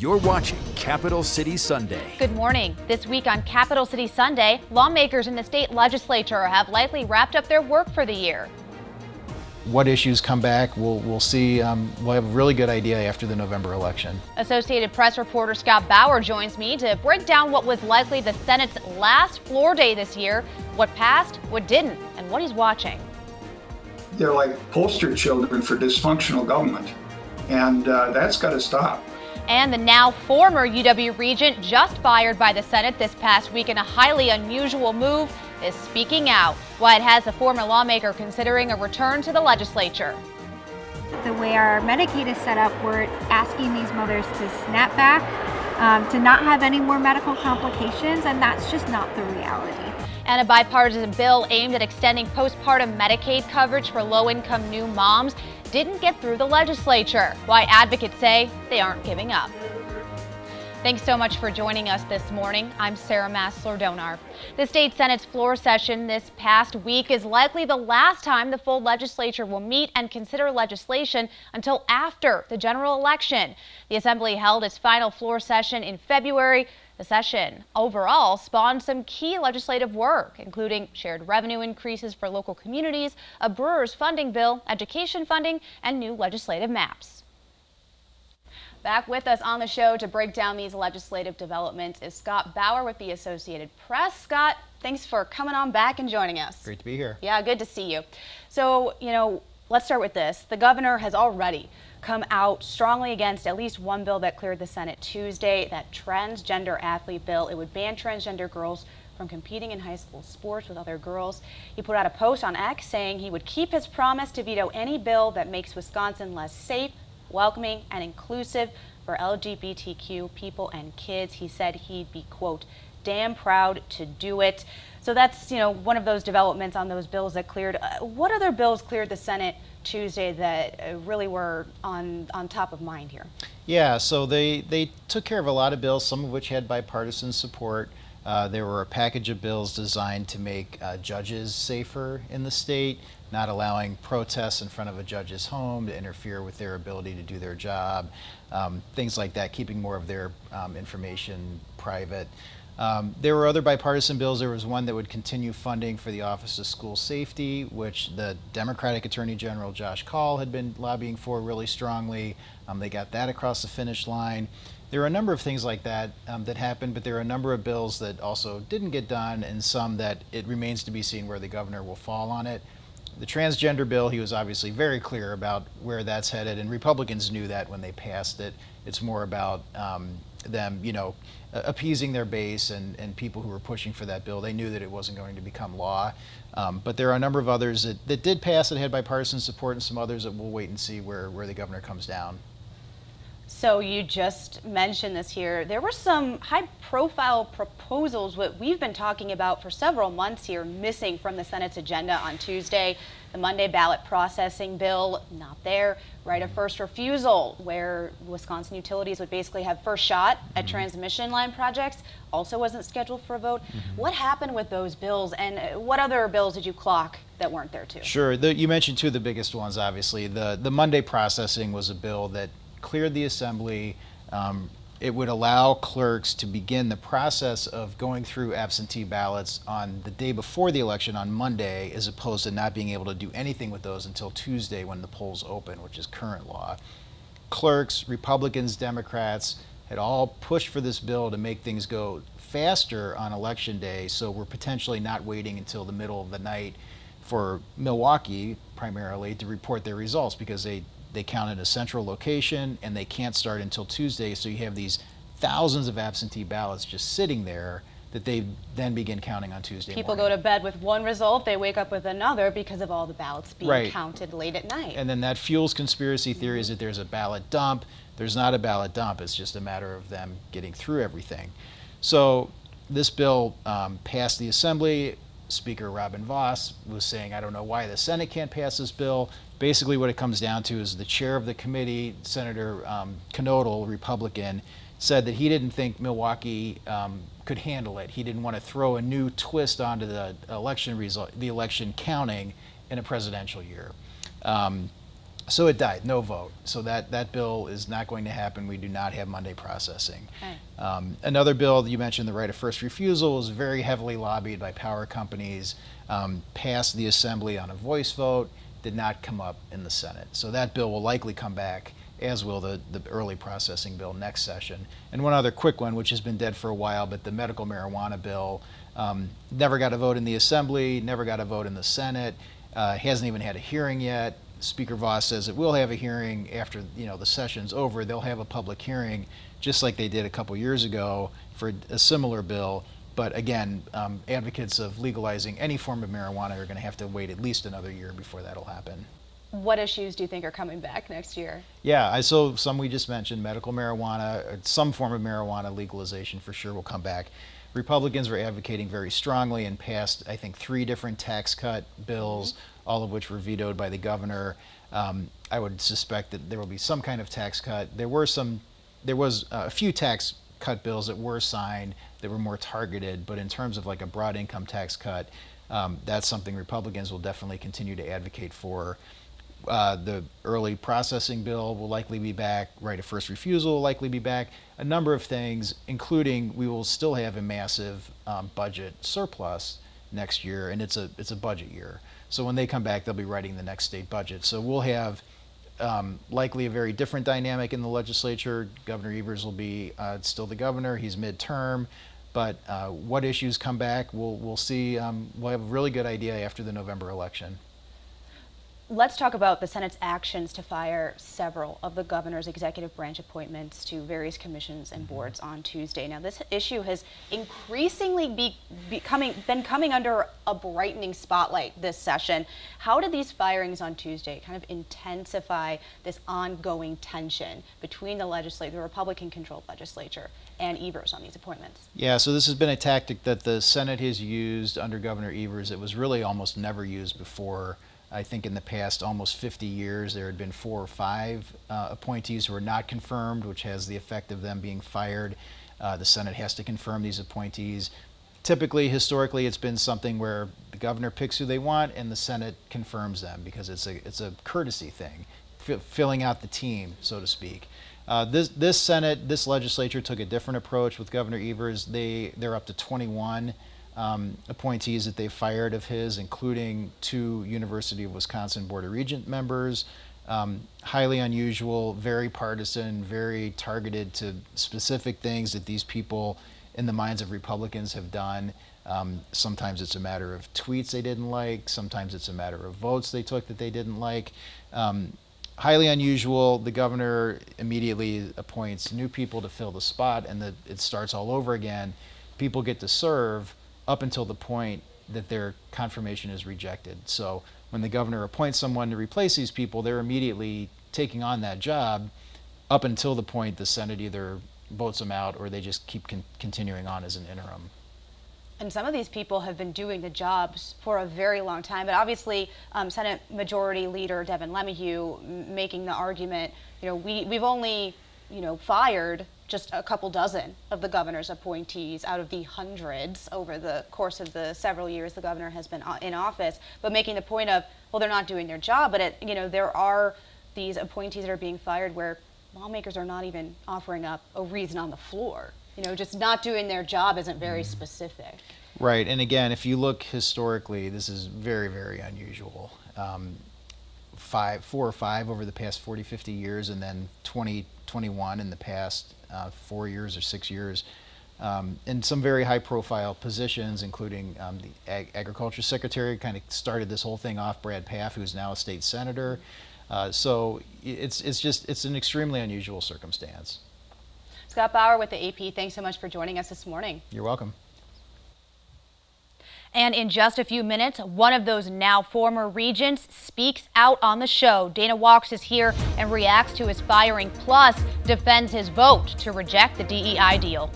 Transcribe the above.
You're watching Capital City Sunday. Good morning. This week on Capital City Sunday, lawmakers in the state legislature have likely wrapped up their work for the year. What issues come back, we'll see. We'll have a really good idea after the November election. Associated Press reporter Scott Bauer joins me to break down what was likely the Senate's last floor day this year, what passed, what didn't, and what he's watching. They're like poster children for dysfunctional government, and that's got to stop. And the now former UW regent, just fired by the Senate this past week in a highly unusual move, is speaking out. Why it has a former lawmaker considering a return to the legislature. The way our Medicaid is set up, we're asking these mothers to snap back, to not have any more medical complications, and that's just not the reality. And a bipartisan bill aimed at extending postpartum Medicaid coverage for low-income new moms didn't get through the legislature. Why advocates say they aren't giving up. Thanks so much for joining us this morning. I'm Sarah Massler-Donar. The state Senate's floor session this past week is likely the last time the full legislature will meet and consider legislation until after the general election. The Assembly held its final floor session in February. The session overall spawned some key legislative work, including shared revenue increases for local communities, a brewer's funding bill, education funding, and new legislative maps. Back with us on the show to break down these legislative developments is Scott Bauer with the Associated Press. Scott, thanks for coming on back and joining us. Great to be here. Yeah, good to see you. So, let's start with this. The governor has already come out strongly against at least one bill that cleared the Senate Tuesday, that transgender athlete bill. It would ban transgender girls from competing in high school sports with other girls. He put out a post on X saying he would keep his promise to veto any bill that makes Wisconsin less safe, welcoming, and inclusive for LGBTQ people and kids. He said he'd be, quote, damn proud to do it. So that's, one of those developments on those bills that cleared. What other bills cleared the Senate Tuesday that really were on top of mind here? Yeah, so they took care of a lot of bills, some of which had bipartisan support. There were a package of bills designed to make judges safer in the state, not allowing protests in front of a judge's home to interfere with their ability to do their job, things like that, keeping more of their information private. There were other bipartisan bills. There was one that would continue funding for the Office of School Safety, which the Democratic Attorney General Josh Kaul had been lobbying for really strongly. They got that across the finish line. There are a number of things like that that happened, but there are a number of bills that also didn't get done, and some that it remains to be seen where the governor will fall on it. The transgender bill, he was obviously very clear about where that's headed, and Republicans knew that when they passed it. It's more about them, appeasing their base and people who were pushing for that bill. They knew that it wasn't going to become law. But there are a number of others that did pass that had bipartisan support, and some others that we'll wait and see where the governor comes down. So you just mentioned this here. There were some high-profile proposals, what we've been talking about for several months here, missing from the Senate's agenda on Tuesday. The Monday ballot processing bill, not there. Right of first refusal, where Wisconsin utilities would basically have first shot at transmission line projects, also wasn't scheduled for a vote. What happened with those bills, and what other bills did you clock that weren't there too? Sure. You mentioned two of the biggest ones, obviously. The Monday processing was a bill that cleared the Assembly. It would allow clerks to begin the process of going through absentee ballots on the day before the election on Monday, as opposed to not being able to do anything with those until Tuesday when the polls open, which is current law. Clerks, Republicans, Democrats had all pushed for this bill to make things go faster on election day, so we're potentially not waiting until the middle of the night for Milwaukee primarily to report their results, because they count at a central location and they can't start until Tuesday. So you have these thousands of absentee ballots just sitting there that they then begin counting on Tuesday People morning. go to bed with one result, they wake up with another because of all the ballots being counted late at night. And then that fuels conspiracy theories that there's a ballot dump. There's not a ballot dump. It's just a matter of them getting through everything. So this bill passed the Assembly. Speaker Robin Vos was saying, I don't know why the Senate can't pass this bill. Basically what it comes down to is the chair of the committee, Senator Knodl, Republican, said that he didn't think Milwaukee could handle it. He didn't want to throw a new twist onto the election result, the election counting in a presidential year. So it died, no vote. So that bill is not going to happen. We do not have Monday processing. Okay. Another bill that you mentioned, the right of first refusal, was very heavily lobbied by power companies, passed the Assembly on a voice vote, did not come up in the Senate. So that bill will likely come back, as will the early processing bill next session. And one other quick one, which has been dead for a while, but the medical marijuana bill never got a vote in the Assembly, never got a vote in the Senate, hasn't even had a hearing yet. Speaker Voss says it will have a hearing after the session's over. They'll have a public hearing, just like they did a couple years ago for a similar bill. But again, advocates of legalizing any form of marijuana are going to have to wait at least another year before that'll happen. What issues do you think are coming back next year? Yeah, so some we just mentioned, medical marijuana, some form of marijuana legalization for sure will come back. Republicans were advocating very strongly and passed, I think, 3 different tax cut bills, all of which were vetoed by the governor. I would suspect that there will be some kind of tax cut. There was a few tax cut bills that were signed that were more targeted, but in terms of like a broad income tax cut, that's something Republicans will definitely continue to advocate for. The early processing bill will likely be back, right of first refusal will likely be back, a number of things, including we will still have a massive budget surplus next year, and it's a budget year. So when they come back, they'll be writing the next state budget. So we'll have likely a very different dynamic in the legislature. Governor Evers will be still the governor, he's midterm, but what issues come back, we'll see. We'll have a really good idea after the November election. Let's talk about the Senate's actions to fire several of the governor's executive branch appointments to various commissions and boards on Tuesday. Now, this issue has increasingly been coming under a brightening spotlight this session. How did these firings on Tuesday kind of intensify this ongoing tension between the Republican-controlled legislature and Evers on these appointments? Yeah, so this has been a tactic that the Senate has used under Governor Evers. It was really almost never used before. I think in the past almost 50 years, there had been 4 or 5 appointees who were not confirmed, which has the effect of them being fired. The Senate has to confirm these appointees. Typically, historically, it's been something where the governor picks who they want and the Senate confirms them because it's a courtesy thing, filling out the team, so to speak. This legislature took a different approach with Governor Evers. They're up to 21 appointees that they fired of his, including 2 University of Wisconsin Board of Regent members. Highly unusual, very partisan, very targeted to specific things that these people in the minds of Republicans have done. Sometimes it's a matter of tweets they didn't like, sometimes it's a matter of votes they took that they didn't like. Highly unusual. The governor immediately appoints new people to fill the spot, and it starts all over again. People get to serve up until the point that their confirmation is rejected. So when the governor appoints someone to replace these people, they're immediately taking on that job up until the point the Senate either votes them out or they just keep continuing on as an interim. And some of these people have been doing the jobs for a very long time, but obviously Senate Majority Leader Devin LeMahieu making the argument, we've only, fired just a couple dozen of the governor's appointees out of the hundreds over the course of the several years the governor has been in office, but making the point of, well, they're not doing their job, but there are these appointees that are being fired where lawmakers are not even offering up a reason on the floor. Just not doing their job isn't very specific. Right, and again, if you look historically, this is very, very unusual. 4 or 5 over the past 40, 50 years, and then 21 in the past 4 years or 6 years, in some very high-profile positions, including the Agriculture Secretary kind of started this whole thing off, Brad Pfaff, who's now a state senator. So it's an extremely unusual circumstance. Scott Bauer with the AP, thanks so much for joining us this morning. You're welcome. And in just a few minutes, one of those now former regents speaks out on the show. Dana Walks is here and reacts to his firing, plus defends his vote to reject the DEI deal.